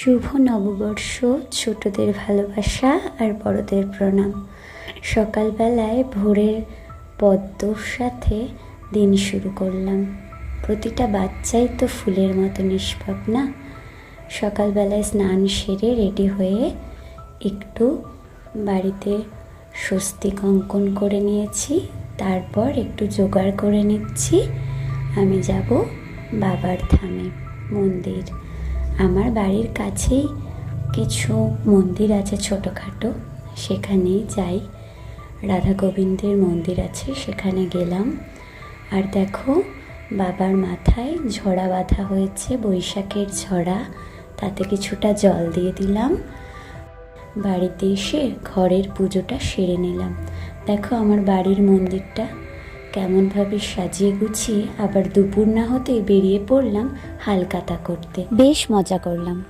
শুভ নববর্ষ, ছোটদের ভালোবাসা আর বড়দের প্রণাম। সকালবেলায় ভোরের পদ্মর সাথে দিন শুরু করলাম। প্রতিটা বাচ্চাই তো ফুলের মতো নিষ্পাপ না? সকালবেলায় স্নান সেরে রেডি হয়ে একটু বাড়িতে স্বস্তিক অঙ্কন করে নিয়েছি। তারপর একটু জোগাড় করে নিচ্ছি, আমি যাব বাবার ধামে, মন্দির। আমার বাড়ির কাছেই কিছু মন্দির আছে ছোটোখাটো, সেখানেই যাই। রাধা গোবিন্দের মন্দির আছে, সেখানে গেলাম। আর দেখো, বাবার মাথায় ঝরা বাঁধা হয়েছে, বৈশাখের ঝরা, তাতে কিছুটা জল দিয়ে দিলাম। বাড়িতে এসে ঘরের পুজোটা সেরে নিলাম। দেখো আমার বাড়ির মন্দিরটা কেমনভাবে সাজিয়ে গুছিয়ে, আবার দুপুর না হতেই বেরিয়ে পড়লাম হালখাতা করতে। বেশ মজা করলাম।